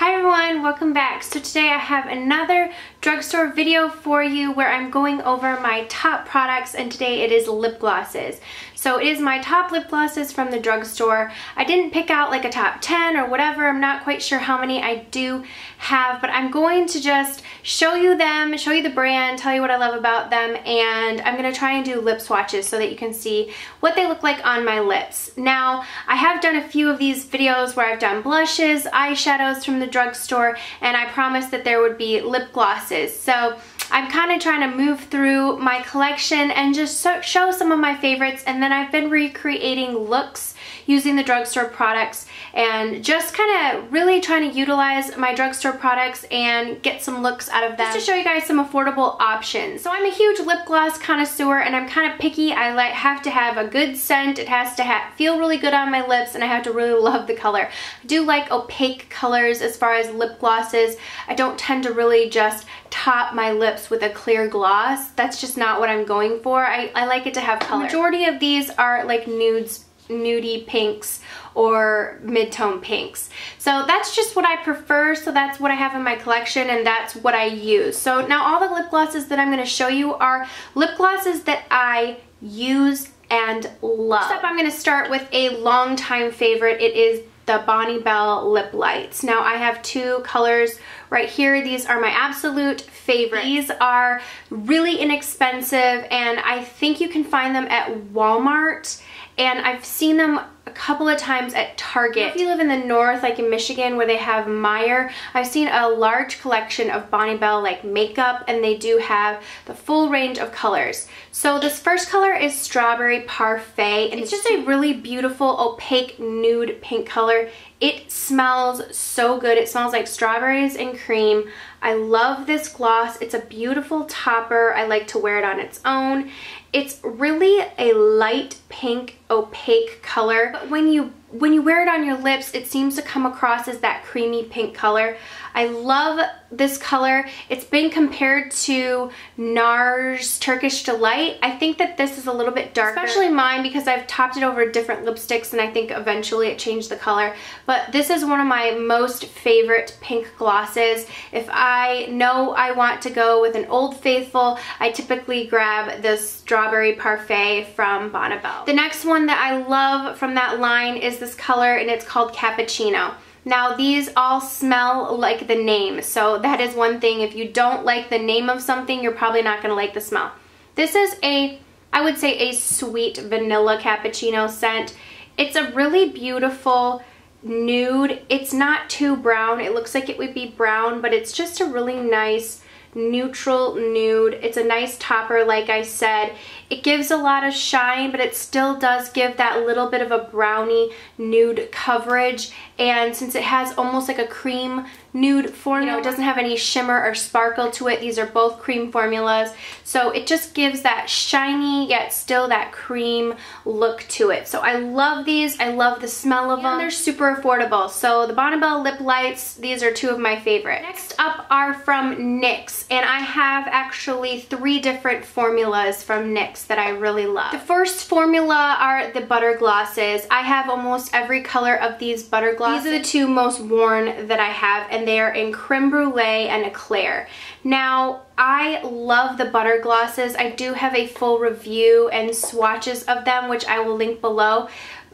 Hi everyone, welcome back. So today I have another drugstore video for you where I'm going over my top products, and today it is lip glosses. So it is my top lip glosses from the drugstore. I didn't pick out like a top 10 or whatever. I'm not quite sure how many I do have, but I'm going to just show you them, show you the brand, tell you what I love about them, and I'm going to try and do lip swatches so that you can see what they look like on my lips. Now, I have done a few of these videos where I've done blushes, eyeshadows from the drugstore, and I promised that there would be lip glosses. So I'm kind of trying to move through my collection and just show some of my favorites, and then I've been recreating looks using the drugstore products and just kind of really trying to utilize my drugstore products and get some looks out of them, just to show you guys some affordable options. So I'm a huge lip gloss connoisseur and I'm kind of picky. I have to have a good scent, it has to feel really good on my lips, and I have to really love the color. I do like opaque colors as far as lip glosses. I don't tend to really just top my lips with a clear gloss. That's just not what I'm going for. I like it to have color. The majority of these are like nudes, nudie pinks or mid-tone pinks. So that's just what I prefer, so that's what I have in my collection and that's what I use. So now all the lip glosses that I'm going to show you are lip glosses that I use and love. First up, I'm going to start with a longtime favorite. It is the Bonnie Bell Lip Lights. Now I have two colors right here. These are my absolute favorite. These are really inexpensive and I think you can find them at Walmart, and I've seen them a couple of times at Target. If you live in the north, like in Michigan where they have Meyer, I've seen a large collection of Bonnie Bell like makeup, and they do have the full range of colors. So this first color is Strawberry Parfait, and it's just a really beautiful opaque nude pink color. It smells so good. It smells like strawberries and cream. I love this gloss. It's a beautiful topper. I like to wear it on its own. It's really a light pink opaque color, but when you wear it on your lips, it seems to come across as that creamy pink color. I love this color. It's been compared to NARS Turkish Delight. I think that this is a little bit darker, especially mine, because I've topped it over different lipsticks and I think eventually it changed the color. But this is one of my most favorite pink glosses. If I know I want to go with an Old Faithful, I typically grab this Strawberry Parfait from Bonnie Bell. The next one that I love from that line is this color, and it's called Cappuccino. Now these all smell like the name, so that is one thing. If you don't like the name of something, you're probably not going to like the smell. This is I would say a sweet vanilla cappuccino scent. It's a really beautiful nude. It's not too brown. It looks like it would be brown, but it's just a really nice neutral nude. It's a nice topper, like I said. It gives a lot of shine, but it still does give that little bit of a brownie nude coverage, and since it has almost like a cream nude formula, it doesn't have any shimmer or sparkle to it. These are both cream formulas, so it just gives that shiny yet still that cream look to it. So I love these. I love the smell of them. They're super affordable. So the Bonnie Bell Lip Lights, these are two of my favorites. Next up are from NYX, and I have actually 3 different formulas from NYX that I really love. The first formula are the butter glosses. I have almost every color of these butter glosses. These are the 2 most worn that I have, and they are in Creme Brulee and Eclair. Now, I love the butter glosses. I do have a full review and swatches of them, which I will link below.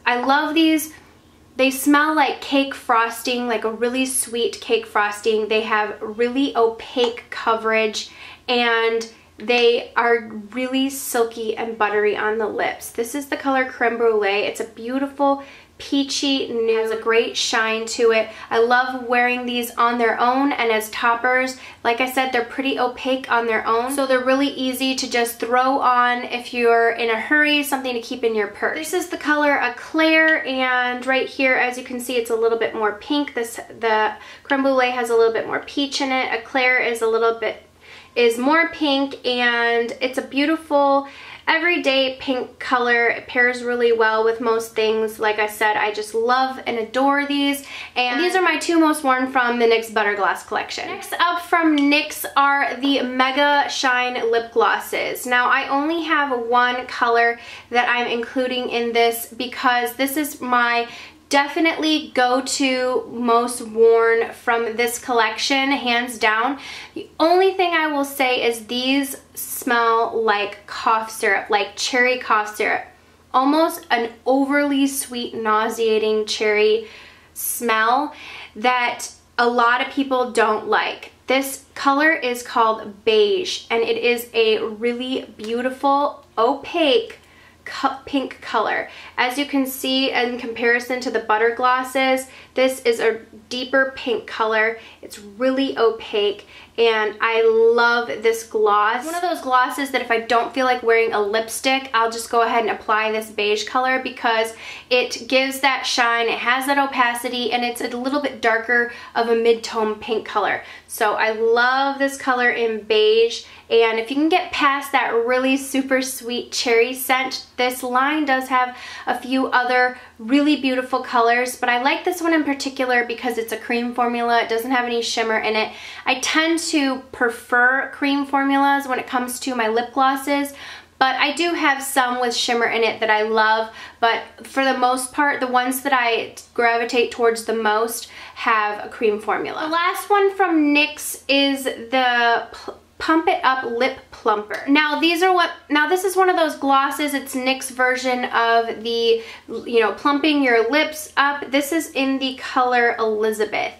I love these. They smell like cake frosting, like a really sweet cake frosting. They have really opaque coverage, and they are really silky and buttery on the lips. This is the color Creme Brulee. It's a beautiful peachy nude. It has a great shine to it. I love wearing these on their own and as toppers. Like I said, they're pretty opaque on their own, so they're really easy to just throw on if you're in a hurry, something to keep in your purse. This is the color Eclair, and right here, as you can see, it's a little bit more pink. The Creme Brulee has a little bit more peach in it. Eclair is more pink, and it's a beautiful everyday pink color. It pairs really well with most things. Like I said, I just love and adore these, and these are my 2 most worn from the NYX Butter Gloss collection. Next up from NYX are the Mega Shine Lip Glosses. Now I only have 1 color that I'm including in this because this is my definitely go-to most worn from this collection, hands down. The only thing I will say is these smell like cough syrup, like cherry cough syrup. Almost an overly sweet, nauseating cherry smell that a lot of people don't like. This color is called beige, and it is a really beautiful, opaque pink color. As you can see in comparison to the butter glosses, this is a deeper pink color. It's really opaque, and I love this gloss. One of those glosses that if I don't feel like wearing a lipstick, I'll just go ahead and apply this beige color because it gives that shine, it has that opacity, and it's a little bit darker of a mid-tone pink color. So I love this color in beige, and if you can get past that really super sweet cherry scent, this line does have a few other really beautiful colors, but I like this one in particular because it's a cream formula. It doesn't have any shimmer in it. I tend to prefer cream formulas when it comes to my lip glosses, but I do have some with shimmer in it that I love, but for the most part, the ones that I gravitate towards the most have a cream formula. The last one from NYX is the Pump It Up Lip Plumper. Now this is one of those glosses. It's NYX version of the, plumping your lips up. This is in the color Elizabeth.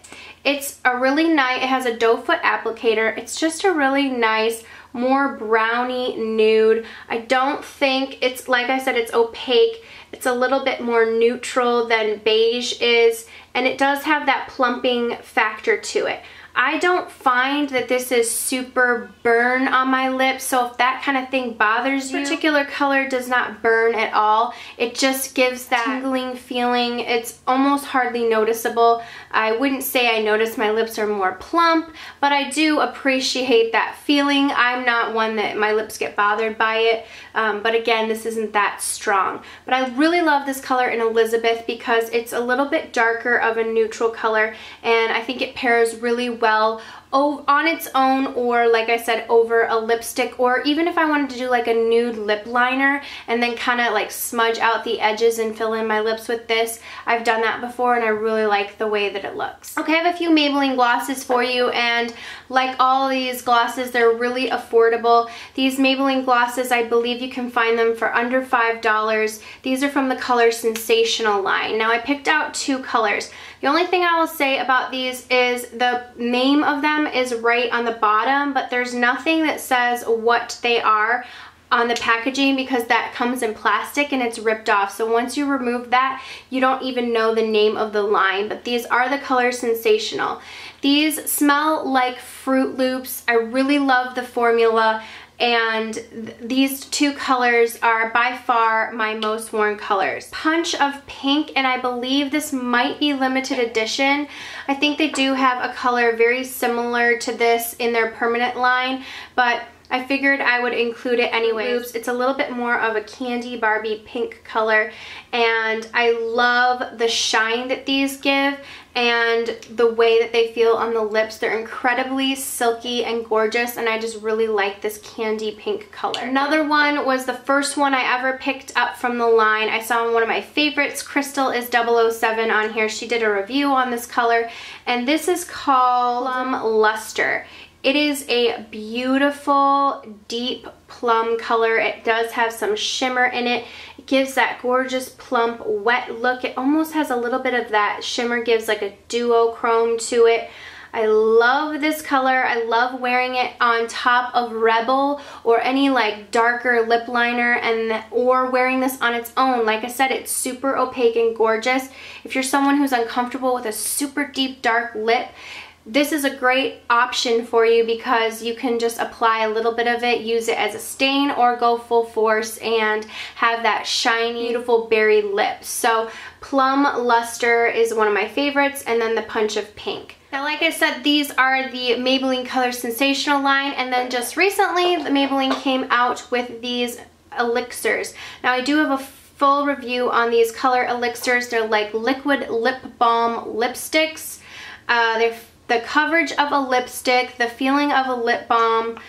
It's a really nice, it has a doe foot applicator. It's just a really nice, more brownie nude. I don't think it's, like I said, it's opaque. It's a little bit more neutral than beige is, and it does have that plumping factor to it. I don't find that this is super burn on my lips, so if that kind of thing bothers you, this particular color does not burn at all. It just gives that tingling feeling. It's almost hardly noticeable. I wouldn't say I notice my lips are more plump, but I do appreciate that feeling. I'm not one that my lips get bothered by it, but again, this isn't that strong. But I really love this color in Elizabeth because it's a little bit darker of a neutral color, and I think it pairs really well on its own, or like I said, over a lipstick, or even if I wanted to do like a nude lip liner and then kind of like smudge out the edges and fill in my lips with this. I've done that before and I really like the way that it looks. Okay, I have a few Maybelline glosses for you, and like all these glosses, they're really affordable. These Maybelline glosses, I believe you can find them for under $5. These are from the color Sensational line. Now I picked out two colors. The only thing I will say about these is the name of them is right on the bottom, but there's nothing that says what they are on the packaging because that comes in plastic and it's ripped off. So once you remove that, you don't even know the name of the line, but these are the color Sensational. These smell like Fruit Loops. I really love the formula, and these two colors are by far my most worn colors. Punch of Pink, and I believe this might be limited edition. I think they do have a color very similar to this in their permanent line, but I figured I would include it anyways. It's a little bit more of a candy Barbie pink color, and I love the shine that these give and the way that they feel on the lips. They're incredibly silky and gorgeous, and I just really like this candy pink color. Another one was the first one I ever picked up from the line. I saw one of my favorites. Crystal is 007 on here. She did a review on this color, and this is called Plum Luster. It is a beautiful, deep plum color. It does have some shimmer in it. It gives that gorgeous, plump, wet look. It almost has a little bit of that shimmer, gives like a duochrome to it. I love this color. I love wearing it on top of Rebel or any like darker lip liner, or wearing this on its own. Like I said, it's super opaque and gorgeous. If you're someone who's uncomfortable with a super deep, dark lip, this is a great option for you because you can just apply a little bit of it, use it as a stain, or go full force and have that shiny, beautiful berry lip. So Plum Luster is one of my favorites, and then the Punch of Pink. Now, like I said, these are the Maybelline Color Sensational line, and then just recently, the Maybelline came out with these elixirs. Now, I do have a full review on these color elixirs. They're like liquid lip balm lipsticks. They're the coverage of a lipstick, the feeling of a lip balm,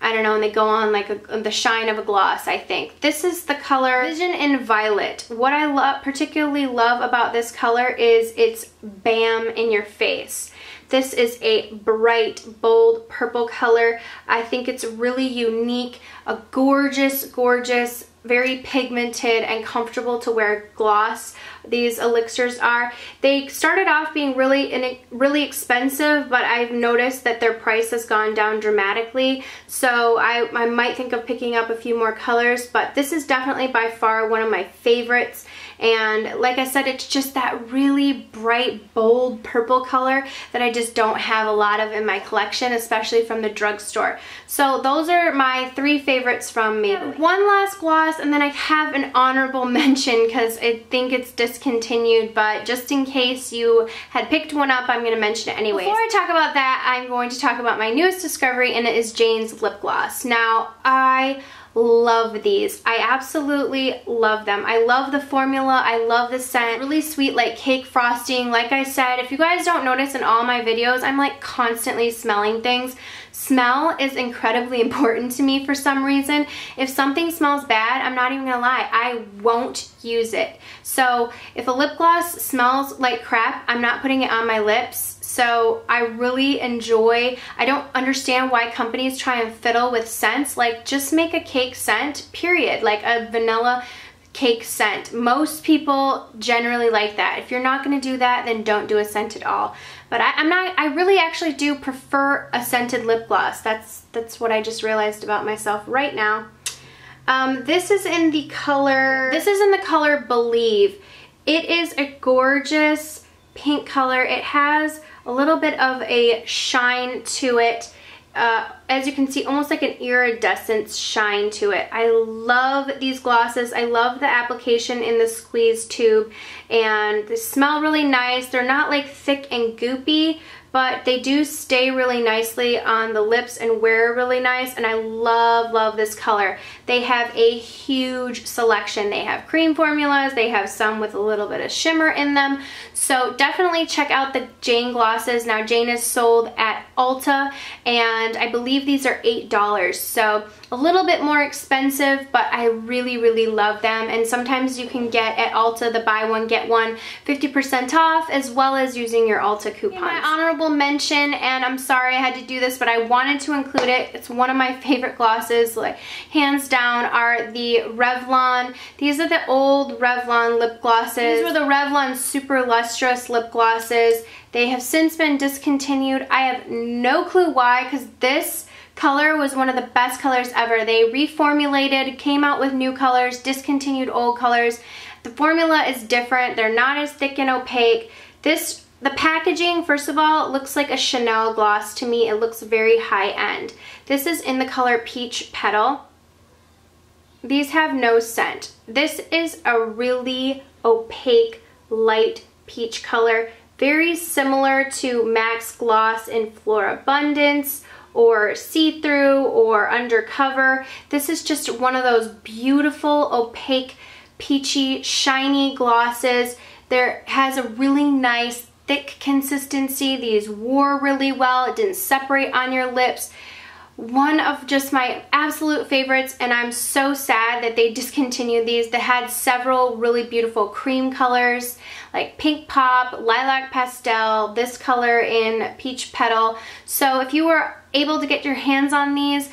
I don't know, and they go on like the shine of a gloss, I think. This is the color Vision in Violet. What I particularly love about this color is it's bam in your face. This is a bright, bold purple color. I think it's really unique, a gorgeous, gorgeous, very pigmented and comfortable to wear gloss. These elixirs are. They started off being really expensive, but I've noticed that their price has gone down dramatically. So I might think of picking up a few more colors, but this is definitely by far one of my favorites. And like I said, it's just that really bright, bold purple color that I just don't have a lot of in my collection, especially from the drugstore. So those are my 3 favorites from Maybelline. One last gloss, and then I have an honorable mention because I think it's discontinued, but just in case you had picked one up, I'm going to mention it anyways. Before I talk about that, I'm going to talk about my newest discovery, and it is Jane's lip gloss. Now, I love these. I absolutely love them. I love the formula. I love the scent. Really sweet, like cake frosting. Like I said, if you guys don't notice in all my videos, I'm like constantly smelling things. Smell is incredibly important to me for some reason. If something smells bad, I'm not even gonna lie, I won't use it. So if a lip gloss smells like crap, I'm not putting it on my lips. So I really enjoy, I don't understand why companies try and fiddle with scents. Like, just make a cake scent, period. Like a vanilla cake scent. Most people generally like that. If you're not going to do that, then don't do a scent at all. But I really actually do prefer a scented lip gloss. That's what I just realized about myself right now. This is in the color Believe. It is a gorgeous pink color. It has a little bit of a shine to it. As you can see, almost like an iridescent shine to it. I love these glosses. I love the application in the squeeze tube, and they smell really nice. They're not like thick and goopy, but they do stay really nicely on the lips and wear really nice, and I love this color. They have a huge selection. They have cream formulas, they have some with a little bit of shimmer in them, so definitely check out the Jane glosses. Now, Jane is sold at Ulta, and I believe these are $8, so a little bit more expensive, but I really love them. And sometimes you can get at Ulta the buy one get one 50% off, as well as using your Ulta coupons. My honorable mention, and I'm sorry I had to do this, but I wanted to include it. It's one of my favorite glosses, like hands down, are the Revlon. These are the old Revlon lip glosses. These were the Revlon Super Lustrous lip glosses. They have since been discontinued. I have no clue why, because this color was one of the best colors ever. They reformulated, came out with new colors, discontinued old colors. The formula is different. They're not as thick and opaque. The packaging, first of all, looks like a Chanel gloss to me. It looks very high-end. This is in the color Peach Petal. These have no scent. This is a really opaque, light peach color, very similar to MAC's gloss in Florabundance or See-Through or Undercover. This is just one of those beautiful, opaque, peachy, shiny glosses. There has a really nice thick consistency. These wore really well. It didn't separate on your lips. One of just my absolute favorites, and I'm so sad that they discontinued these. They had several really beautiful cream colors like Pink Pop, Lilac Pastel, this color in Peach Petal. So if you were able to get your hands on these,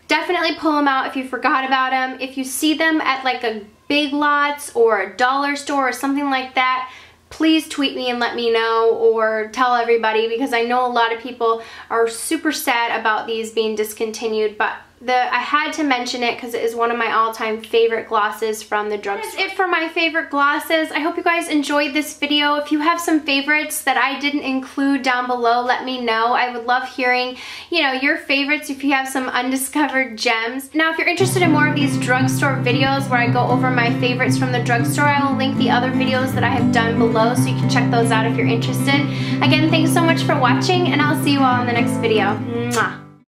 definitely pull them out if you forgot about them. If you see them at like a Big Lots or a dollar store or something like that, please tweet me and let me know, or tell everybody, because I know a lot of people are super sad about these being discontinued, but I had to mention it because it is one of my all-time favorite glosses from the drugstore. That's it for my favorite glosses. I hope you guys enjoyed this video. If you have some favorites that I didn't include down below, let me know. I would love hearing, your favorites if you have some undiscovered gems. Now, if you're interested in more of these drugstore videos where I go over my favorites from the drugstore, I will link the other videos that I have done below, so you can check those out if you're interested. Again, thanks so much for watching, and I'll see you all in the next video. Mwah.